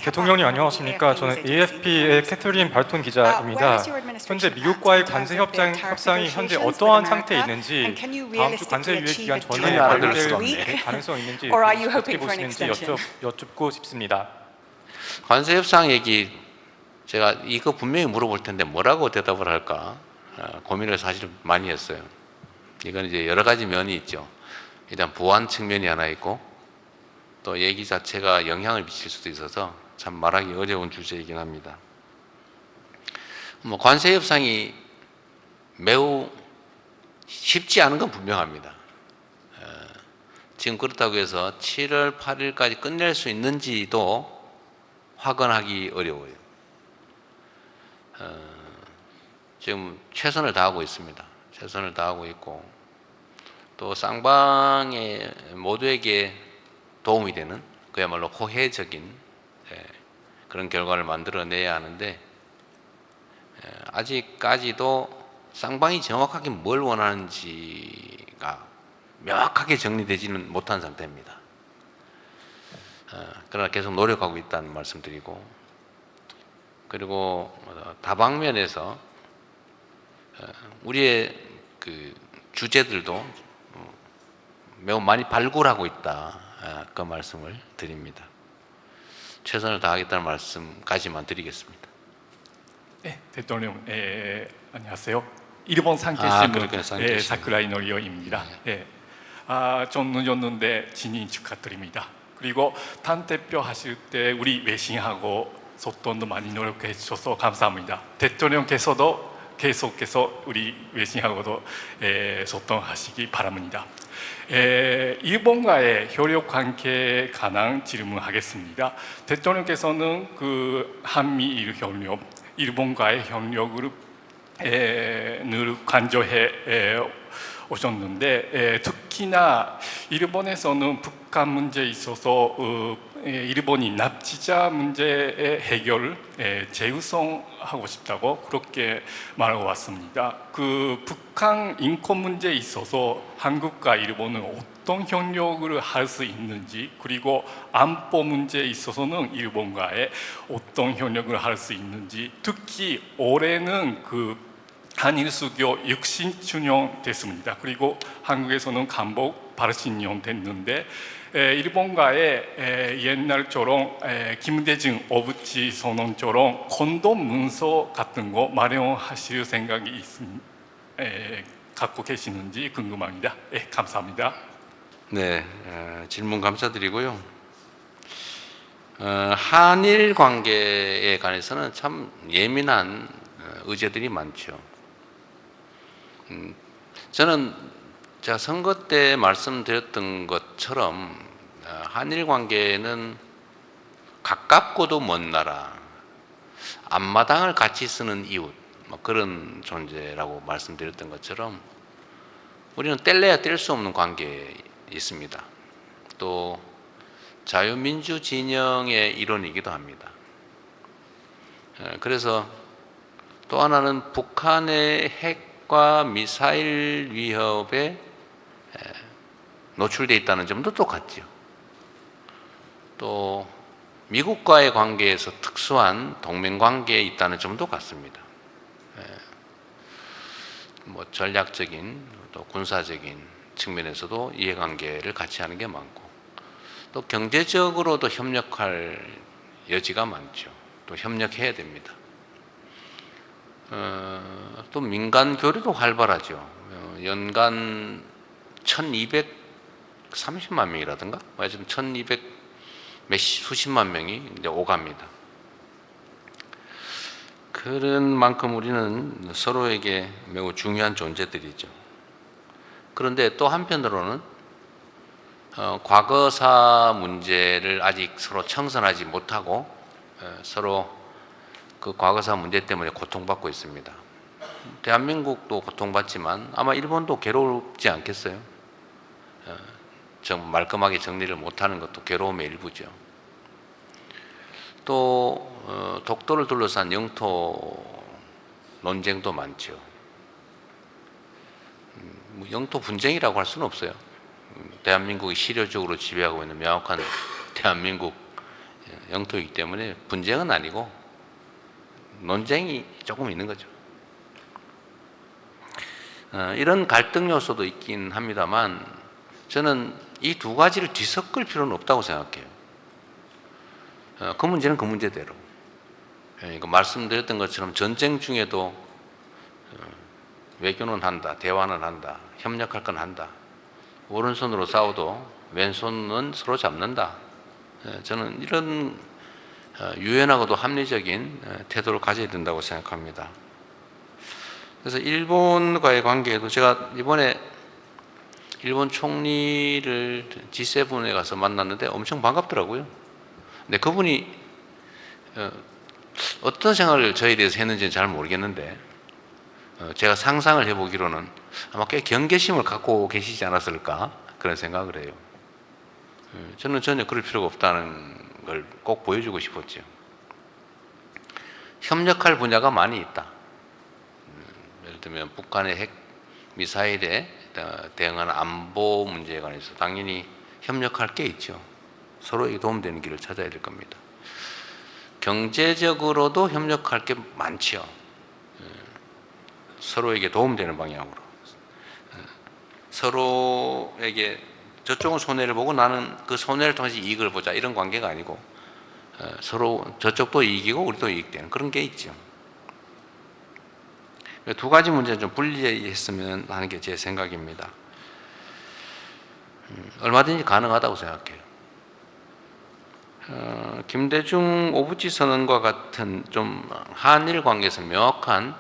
대통령님 안녕하십니까? 저는 AFP의 캐터린 발톤 기자입니다. 현재 미국과의 관세 협상이 현재 어떠한 상태에 있는지, 다음 주 관세 유예 기간 전에 완료될 가능성이 있는지 어떻게 보시는지 여쭙고 싶습니다. 관세 협상 얘기 제가 이거 분명히 물어볼 텐데 뭐라고 대답을 할까 고민을 사실 많이 했어요. 이건 이제 여러 가지 면이 있죠. 일단 보안 측면이 하나 있고 또 얘기 자체가 영향을 미칠 수도 있어서 참 말하기 어려운 주제이긴 합니다. 관세 협상이 매우 쉽지 않은 건 분명합니다. 지금 그렇다고 해서 7월 8일까지 끝낼 수 있는지도 확언하기 어려워요. 지금 최선을 다하고 있습니다. 최선을 다하고 있고 또 쌍방의 모두에게 도움이 되는 그야말로 호혜적인 그런 결과를 만들어내야 하는데 아직까지도 쌍방이 정확하게 뭘 원하는지가 명확하게 정리되지는 못한 상태입니다. 그러나 계속 노력하고 있다는 말씀드리고, 그리고 다방면에서 우리의 그 주제들도 매우 많이 발굴하고 있다, 그 말씀을 드립니다. 최선을 다하겠다는 말씀까지만 드리겠습니다. 네, 대통령, 안녕하세요. 일본 산케신문 사쿠라이 노리오입니다. 좀 늦었는데 진인 축하드립니다. 그리고 당 대표 하실 때 우리 외신하고 소통도 많이 노력해 주셔서 감사합니다. 대통령께서도 계속해서 우리 외신하고도 소통하시기 바랍니다. 일본과의 협력 관계에 관한 질문하겠습니다. 대통령께서는 그 한미일 협력, 일본과의 협력을 늘 강조해 오셨는데 특히나 일본에서는 북한 문제에 있어서 일본이 납치자 문제의 해결을 최우선하고 싶다고 그렇게 말하고 왔습니다. 그 북한 인권 문제에 있어서 한국과 일본은 어떤 협력을 할 수 있는지, 그리고 안보 문제에 있어서는 일본과의 어떤 협력을 할 수 있는지, 특히 올해는 그 한일 수교 60주년 됐습니다. 그리고 한국에서는 간복 80년 됐는데 일본과의 옛날처럼 김대중 오부치 선언처럼 공동 문서 같은 거 마련하실 생각이 갖고 계시는지 궁금합니다. 감사합니다. 네, 질문 감사드리고요. 한일 관계에 관해서는 참 예민한 의제들이 많죠. 저는 제가 선거 때 말씀드렸던 것처럼 한일 관계는 가깝고도 먼 나라, 앞마당을 같이 쓰는 이웃, 그런 존재라고 말씀드렸던 것처럼 우리는 뗄래야 뗄 수 없는 관계에 있습니다. 또 자유민주 진영의 일원이기도 합니다. 그래서 또 하나는 북한의 핵과 미사일 위협에 노출되어 있다는 점도 똑같죠. 또 미국과의 관계에서 특수한 동맹관계에 있다는 점도 같습니다. 전략적인 또 군사적인 측면에서도 이해관계를 같이 하는 게 많고 또 경제적으로도 협력할 여지가 많죠. 또 협력해야 됩니다. 또 민간 교류도 활발하죠. 연간 1230만 명이라든가, 지금 1200 수십만 명이 이제 오갑니다. 그런 만큼 우리는 서로에게 매우 중요한 존재들이죠. 그런데 또 한편으로는 과거사 문제를 아직 서로 청산하지 못하고 서로 그 과거사 문제 때문에 고통받고 있습니다. 대한민국도 고통받지만 아마 일본도 괴롭지 않겠어요? 좀 말끔하게 정리를 못하는 것도 괴로움의 일부죠. 또 독도를 둘러싼 영토 논쟁도 많죠. 영토 분쟁이라고 할 수는 없어요. 대한민국이 실효적으로 지배하고 있는 명확한 대한민국 영토이기 때문에 분쟁은 아니고 논쟁이 조금 있는 거죠. 이런 갈등 요소도 있긴 합니다만 저는 이 두 가지를 뒤섞을 필요는 없다고 생각해요. 그 문제는 그 문제대로. 그러니까 말씀드렸던 것처럼 전쟁 중에도 외교는 한다, 대화는 한다, 협력할 건 한다. 오른손으로 싸워도 왼손은 서로 잡는다. 저는 이런 유연하고도 합리적인 태도를 가져야 된다고 생각합니다. 그래서 일본과의 관계에도 제가 이번에 일본 총리를 G7에 가서 만났는데 엄청 반갑더라고요. 근데 그분이 어떤 생각을 저에 대해서 했는지는 잘 모르겠는데 제가 상상을 해보기로는 아마 꽤 경계심을 갖고 계시지 않았을까 그런 생각을 해요. 저는 전혀 그럴 필요가 없다는 걸 꼭 보여주고 싶었죠. 협력할 분야가 많이 있다. 예를 들면 북한의 핵 미사일에 대응하는 안보 문제에 관해서 당연히 협력할 게 있죠. 서로에게 도움되는 길을 찾아야 될 겁니다. 경제적으로도 협력할 게 많죠. 서로에게 도움되는 방향으로. 서로에게 저쪽은 손해를 보고 나는 그 손해를 통해서 이익을 보자 이런 관계가 아니고 서로 저쪽도 이익이고 우리도 이익되는 그런 게 있죠. 두 가지 문제는 좀 분리했으면 하는 게 제 생각입니다. 얼마든지 가능하다고 생각해요. 김대중 오부지 선언과 같은 좀 한일 관계에서 명확한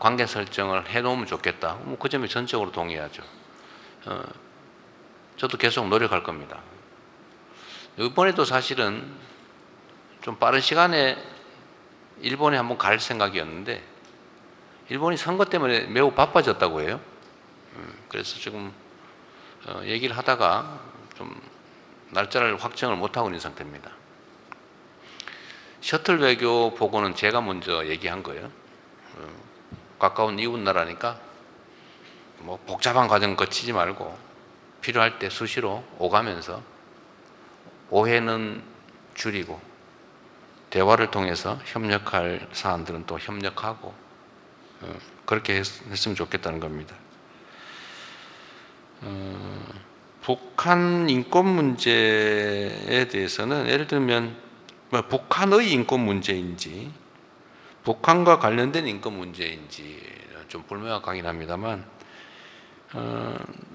관계 설정을 해놓으면 좋겠다. 그 점에 전적으로 동의하죠. 저도 계속 노력할 겁니다. 이번에도 사실은 좀 빠른 시간에 일본에 한번 갈 생각이었는데 일본이 선거 때문에 매우 바빠졌다고 해요. 그래서 지금 얘기를 하다가 좀 날짜를 확정을 못하고 있는 상태입니다. 셔틀 외교 보고는 제가 먼저 얘기한 거예요. 가까운 이웃 나라니까 뭐 복잡한 과정 거치지 말고 필요할 때 수시로 오가면서 오해는 줄이고 대화를 통해서 협력할 사안들은 또 협력하고 그렇게 했으면 좋겠다는 겁니다. 북한 인권 문제에 대해서는 예를 들면 북한의 인권 문제인지 북한과 관련된 인권 문제인지 좀 불명확하긴 합니다만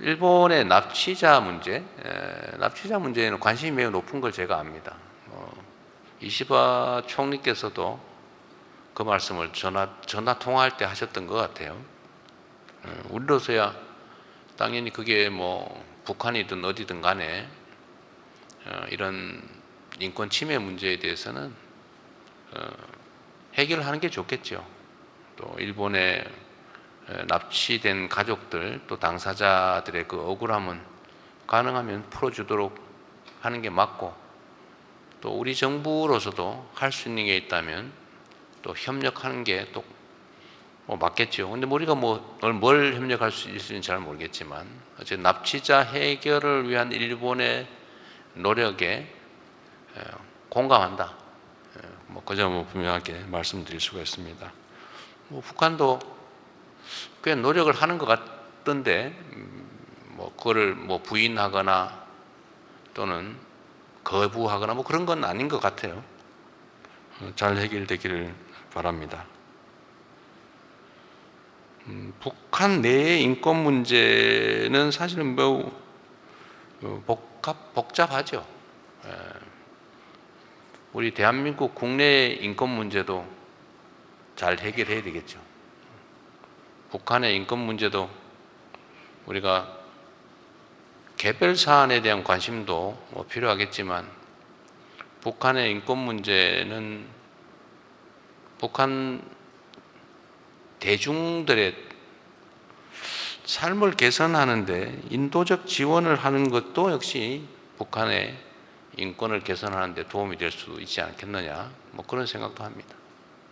일본의 납치자 문제에는 관심이 매우 높은 걸 제가 압니다. 이시바 총리께서도 그 말씀을 전화 통화할 때 하셨던 것 같아요. 우리로서야 당연히 그게 뭐 북한이든 어디든 간에 이런 인권 침해 문제에 대해서는 해결하는 게 좋겠죠. 또 일본의 납치된 가족들 또 당사자들의 그 억울함은 가능하면 풀어주도록 하는 게 맞고 또 우리 정부로서도 할 수 있는 게 있다면 또 협력하는 게 또 맞겠죠. 근데 우리가 뭘 협력할 수 있을지는 잘 모르겠지만 어쨌든 납치자 해결을 위한 일본의 노력에 공감한다. 그 점은 분명하게 말씀드릴 수가 있습니다. 북한도 꽤 노력을 하는 것 같던데 그거를 부인하거나 또는 거부하거나 그런 건 아닌 것 같아요. 잘 해결되기를 바랍니다. 북한 내의 인권 문제는 사실은 매우 복잡하죠. 우리 대한민국 국내의 인권 문제도 잘 해결해야 되겠죠. 북한의 인권 문제도 우리가 개별 사안에 대한 관심도 필요하겠지만 북한의 인권 문제는 북한 대중들의 삶을 개선하는데 인도적 지원을 하는 것도 역시 북한의 인권을 개선하는 데 도움이 될 수 있지 않겠느냐 그런 생각도 합니다.